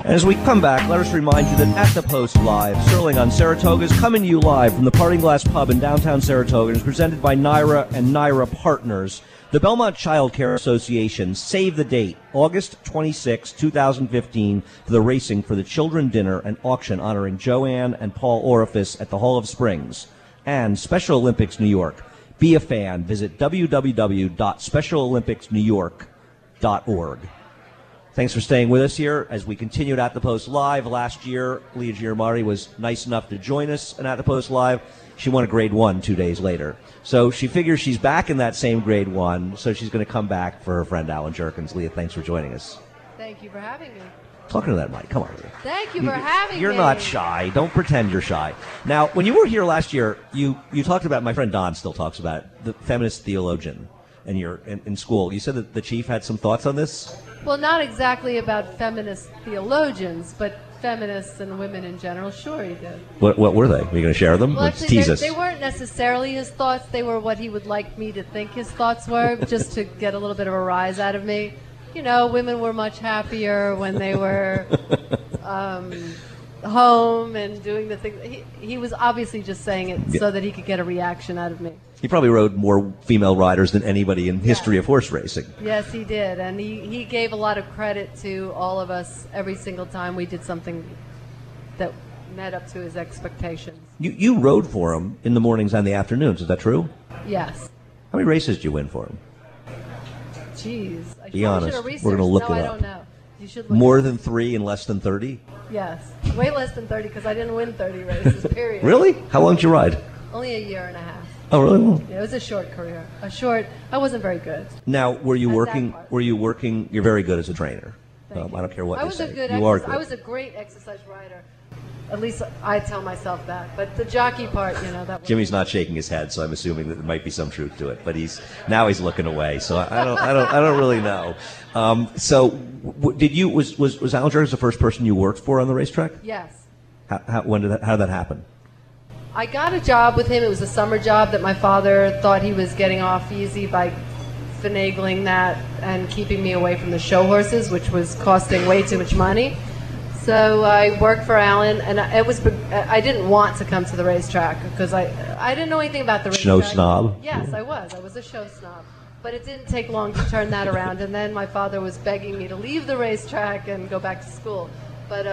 And as we come back, let us remind you that At the Post Live, Serling on Saratoga, is coming to you live from the Parting Glass Pub in downtown Saratoga and is presented by Naira and Naira Partners. The Belmont Child Care Association, save the date, August 26, 2015, for the Racing for the Children Dinner and Auction honoring Joanne and Paul Orifice at the Hall of Springs. And Special Olympics New York. Be a fan. Visit www.specialolympicsnewyork.org. Thanks for staying with us here as we continued At the Post Live. Last year, Leah Gyarmati was nice enough to join us at the Post Live. She won a grade 1 2 days later. So she figures she's back in that same grade 1, so she's going to come back for her friend Allen Jerkens. Leah, thanks for joining us. Thank you for having me. Talking to that mic. Come on, Leah. Thank you for having me. You're not shy. Don't pretend you're shy. Now, when you were here last year, you talked about, my friend Don still talks about it, the feminist theologian and you're in school. You said that the chief had some thoughts on this? Well, not exactly about feminist theologians, but feminists and women in general. Sure, he did. What were they? Are you going to share them? Well, Let's tease us. They weren't necessarily his thoughts. They were what he would like me to think his thoughts were, just to get a little bit of a rise out of me. You know, women were much happier when they were home and doing the things. He was obviously just saying it so that he could get a reaction out of me. He probably rode more female riders than anybody in history of horse racing. Yes, he did. And he gave a lot of credit to all of us every single time we did something that met up to his expectations. You rode for him in the mornings and the afternoons. Is that true? Yes. How many races did you win for him? Jeez. Be honest. We're going to look it up. No, I don't know. You should look More it up. than 3 and less than 30? Yes. Way less than 30 because I didn't win 30 races, period. Really? How long did you ride? Only a year and a half. Oh, really? Yeah, it was a short career. I wasn't very good. Now, were you working, you're very good as a trainer. I don't care what you say. You are good. I was a great exercise rider. At least I tell myself that. But the jockey part, that was... Jimmy's not shaking his head, so I'm assuming that there might be some truth to it. But he's looking away, so I don't really know. So, was Allen Jerkens the first person you worked for on the racetrack? Yes. How did that happen? I got a job with him. It was a summer job that my father thought he was getting off easy by finagling that and keeping me away from the show horses, which was costing way too much money. So I worked for Allen, and I didn't want to come to the racetrack because I didn't know anything about the racetrack. Show snob? Yes, I was a show snob. But it didn't take long to turn that around, and then my father was begging me to leave the racetrack and go back to school. But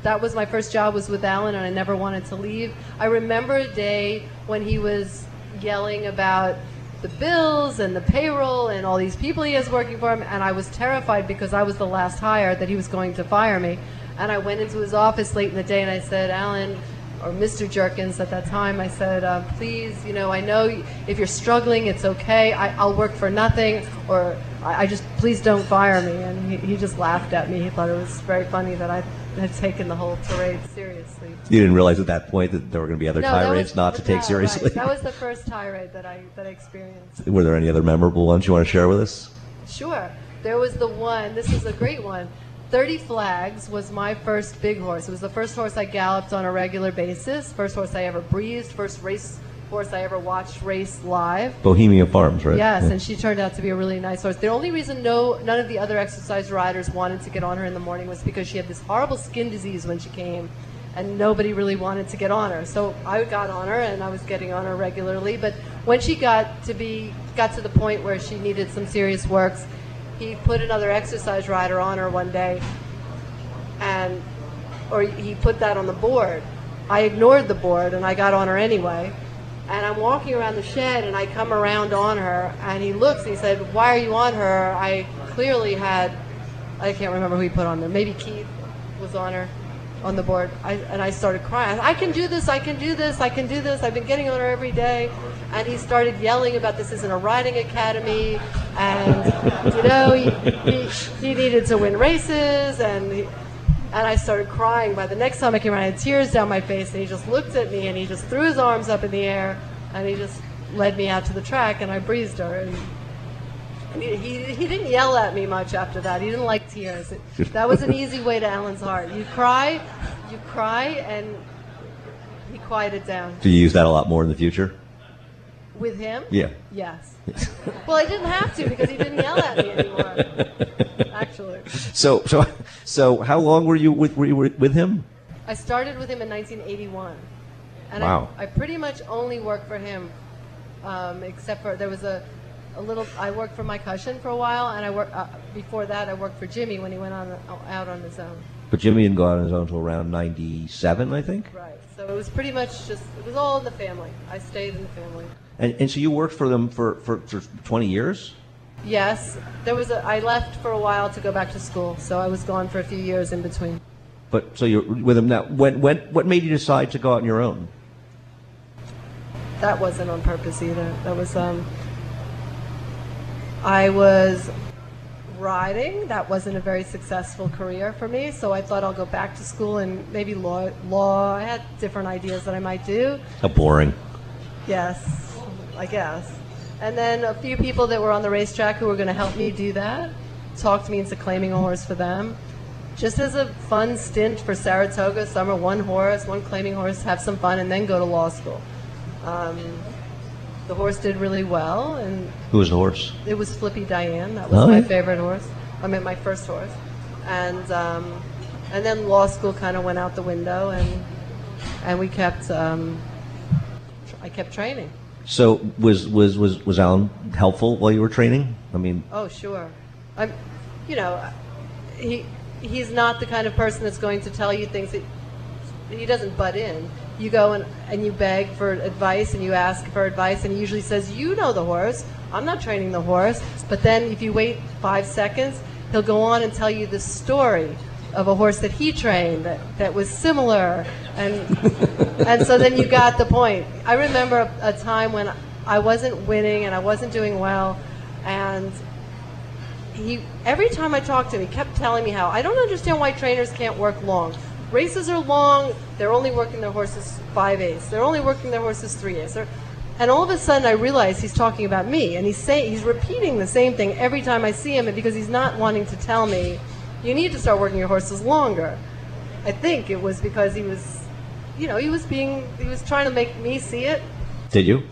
that was my first job, was with Allen, and I never wanted to leave. I remember a day when he was yelling about the bills and the payroll and all these people he has working for him, and I was terrified because I was the last hire that he was going to fire me. And I went into his office late in the day and I said, Allen, or Mr. Jerkens at that time, I said, please, I know if you're struggling, it's okay. I'll work for nothing, or I just, please don't fire me. And he just laughed at me. He thought it was very funny that I had taken the whole tirade seriously. You didn't realize at that point that there were going to be other tirades not to take seriously? Right. That was the first tirade that I experienced. Were there any other memorable ones you want to share with us? Sure. There was the one, this is a great one. 30 Flags was my first big horse. It was the first horse I galloped on a regular basis, first horse I ever breezed, first race horse I ever watched race live. Bohemia Farms, right? Yes, and she turned out to be a really nice horse. The only reason none of the other exercise riders wanted to get on her in the morning was because she had this horrible skin disease when she came, and nobody really wanted to get on her. So I got on her, and I was getting on her regularly. But when she got to the point where she needed some serious works, he put another exercise rider on her one day, or he put that on the board. I ignored the board, and I got on her anyway. And I'm walking around the shed, and I come around on her, and he looks, and he said, why are you on her? I clearly had, I can't remember who he put on there, maybe Keith was on her, on the board. And I started crying. I can do this, I can do this, I can do this. I've been getting on her every day. And he started yelling about this isn't a riding academy, and he needed to win races, and I started crying. By the next time I came around, I had tears down my face, and he just looked at me, and he just threw his arms up in the air, and he just led me out to the track, and I breezed her. And he didn't yell at me much after that. He didn't like tears. That was an easy way to Allen's heart. You cry, and he quieted down. Do you use that a lot more in the future? With him? Yeah. Yes. Well, I didn't have to because he didn't yell at me anymore. actually. So how long were you with him? I started with him in 1981. And Wow. I pretty much only worked for him, except for there was a little. I worked for my cousin for a while, and before that I worked for Jimmy when he went out on his own. But Jimmy didn't go out on his own until around 97, I think. Right. So it was pretty much it was all in the family. I stayed in the family. And so you worked for them for 20 years? Yes. I left for a while to go back to school, so I was gone for a few years in between. But so you're with him now. What made you decide to go out on your own? That wasn't on purpose either. That was I was riding. That wasn't a very successful career for me, so I thought I'll go back to school and maybe law. I had different ideas that I might do. How boring. Yes, I guess. And then a few people that were on the racetrack who were going to help me do that talked me into claiming a horse for them. Just as a fun stint for Saratoga, summer, one horse, one claiming horse, have some fun, and then go to law school. The horse did really well. And who was the horse? It was Flippy Diane. That was my favorite horse. I mean, my first horse. And then law school kind of went out the window, and we kept. I kept training. So was Allen helpful while you were training? I mean. Oh, sure. He's not the kind of person that's going to tell you things that he doesn't butt in. You go and you beg for advice and you ask for advice, and he usually says, you know the horse, I'm not training the horse. But then if you wait 5 seconds, he'll go on and tell you the story of a horse that he trained that was similar, and so then you got the point. I remember a time when I wasn't winning and I wasn't doing well, and every time I talked to him, he kept telling me how I don't understand why trainers can't work long. Races are long. They're only working their horses 5/8. They're only working their horses 3/8. And all of a sudden, I realized he's talking about me, and he's repeating the same thing every time I see him, because he's not wanting to tell me, you need to start working your horses longer. I think it was because he was trying to make me see it. Did you?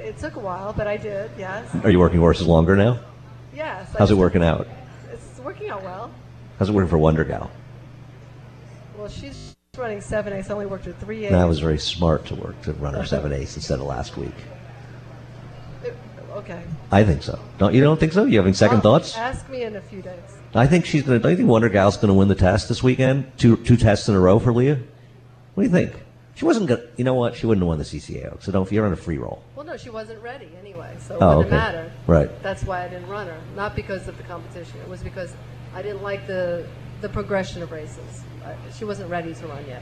It took a while, but I did. Yes. Are you working horses longer now? Yes. How's it working out? It's working out well. How's it working for Wonder Gal? Well, she's running 7/8. I only worked her 3/8. That was very smart to run her 7/8 instead of last week. Okay. I think so. You don't think so? You having second thoughts? Ask me in a few days. I think she's going to. Don't you think Wonder Gal's going to win the test this weekend? Two tests in a row for Leah. What do you think? She wasn't going. You know what? She wouldn't have won the CCAO. So don't. You're on a free roll. Well, no, she wasn't ready anyway, so it wouldn't matter. Right. That's why I didn't run her. Not because of the competition. It was because I didn't like the progression of races. She wasn't ready to run yet.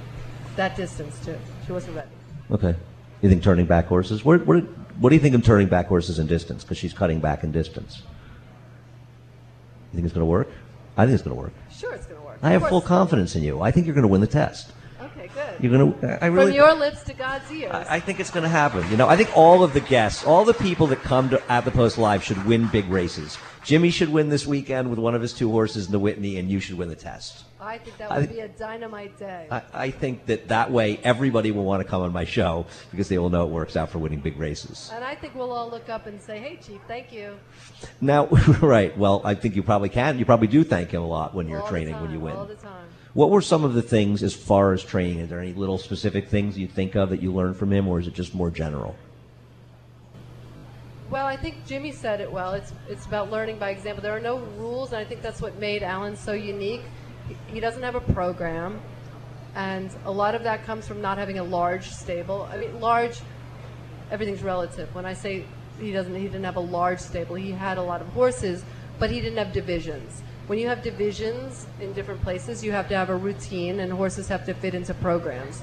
That distance too. She wasn't ready. Okay. You think turning back horses? What do you think of turning back horses in distance? Because she's cutting back in distance. You think it's going to work? I think it's going to work. Sure, it's going to work. I have full confidence in you. I think you're going to win the test. Okay, good. You're going to. I really. From your lips to God's ears. I think it's going to happen. I think all of the guests, all the people that come to At the Post Live should win big races. Jimmy should win this weekend with one of his 2 horses in the Whitney, and you should win the test. I think that would be a dynamite day. I think that way everybody will want to come on my show because they will know it works out for winning big races. And I think we'll all look up and say, hey, Chief, thank you. Now, right, well, I think you probably can. You probably do thank him a lot when you're training, when you win. All the time. What were some of the things as far as training? Is there any little specific things you think of that you learned from him, or is it just more general? Well, I think Jimmy said it well. It's about learning by example. There are no rules, and I think that's what made Allen so unique. He doesn't have a program, and a lot of that comes from not having a large stable. I mean, large, everything's relative. When I say he didn't have a large stable, he had a lot of horses, but he didn't have divisions. When you have divisions in different places, you have to have a routine, and horses have to fit into programs.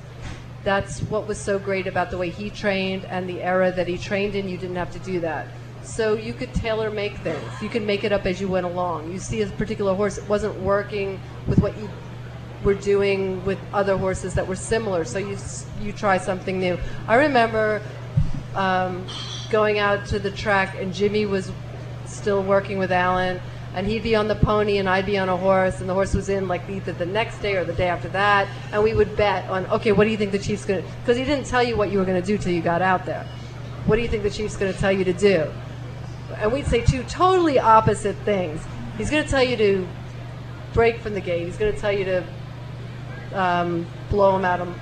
That's what was so great about the way he trained and the era that he trained in. You didn't have to do that. So you could tailor make things. You could make it up as you went along. You see a particular horse wasn't working with what you were doing with other horses that were similar, so you try something new. I remember going out to the track, and Jimmy was still working with Allen, and he'd be on the pony and I'd be on a horse, and the horse was in like either the next day or the day after that, and we would bet on, okay, what do you think the Chief's going to, because he didn't tell you what you were going to do till you got out there. What do you think the Chief's going to tell you to do? And we'd say 2 totally opposite things, He's going to tell you to break from the gate. He's going to tell you to blow him out an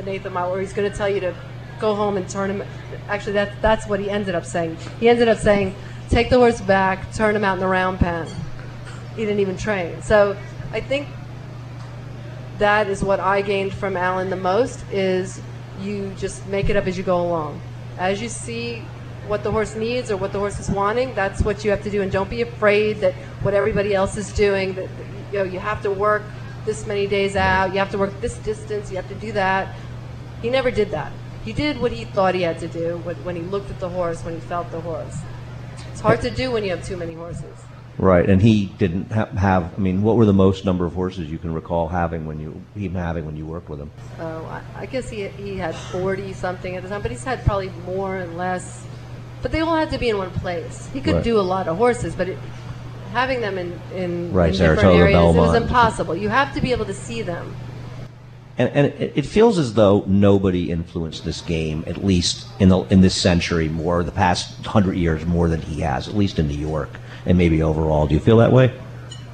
eighth of a mile, or he's going to tell you to go home and turn him. Actually, that's what he ended up saying. He ended up saying, take the horse back, turn him out in the round pen. He didn't even train. So I think that is what I gained from Allen the most, is you just make it up as you go along. As you see what the horse needs or what the horse is wanting, that's what you have to do. And don't be afraid that what everybody else is doing, that you have to work this many days out, you have to work this distance, you have to do that. He never did that. He did what he thought he had to do when he looked at the horse, when he felt the horse. It's hard to do when you have too many horses. Right, and he didn't have. I mean, what were the most number of horses you can recall having when you worked with him? Oh, I guess he had 40 something at the time, but he's had probably more and less. But they all had to be in one place. He could do a lot of horses, but having them in different Saratoga, areas, Belmont. it was impossible. You have to be able to see them. And it feels as though nobody influenced this game, at least in this century, more the past 100 years, more than he has, at least in New York and maybe overall. Do you feel that way?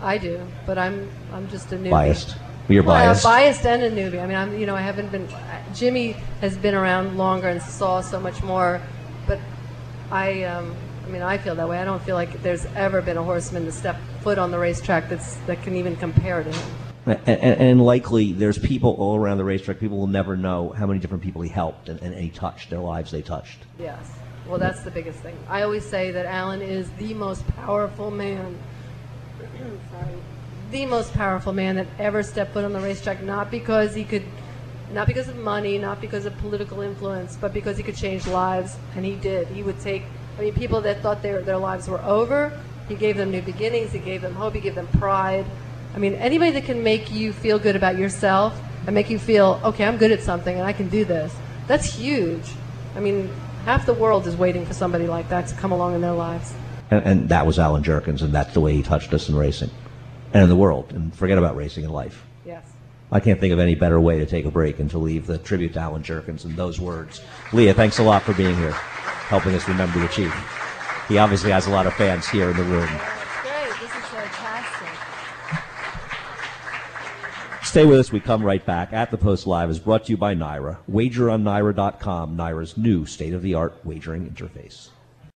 I do, but I'm just a newbie. Biased. You're biased. Biased and a newbie. I mean, I haven't been. Jimmy has been around longer and saw so much more, but I feel that way. I don't feel like there's ever been a horseman to step foot on the racetrack that can even compare to him. And likely there's people all around the racetrack. People will never know how many different people he helped and he touched, their lives they touched. Yes. Well, that's the biggest thing. I always say that Allen is the most powerful man. Sorry. The most powerful man that ever stepped foot on the racetrack, not because of money, not because of political influence, but because he could change lives, and he did. He would take, people that thought their lives were over, he gave them new beginnings, he gave them hope, he gave them pride. Anybody that can make you feel good about yourself and make you feel, okay, I'm good at something and I can do this, that's huge. Half the world is waiting for somebody like that to come along in their lives. And that was Allen Jerkens, and that's the way he touched us in racing and in the world. And forget about racing in life. Yes. I can't think of any better way to take a break and to leave the tribute to Allen Jerkens in those words. Leah, thanks a lot for being here, helping us remember the Chief. He obviously has a lot of fans here in the room. That's great. This is fantastic. Stay with us. We come right back. At the Post Live is brought to you by NYRA. WagerOnNYRA.com, NYRA's new state-of-the-art wagering interface.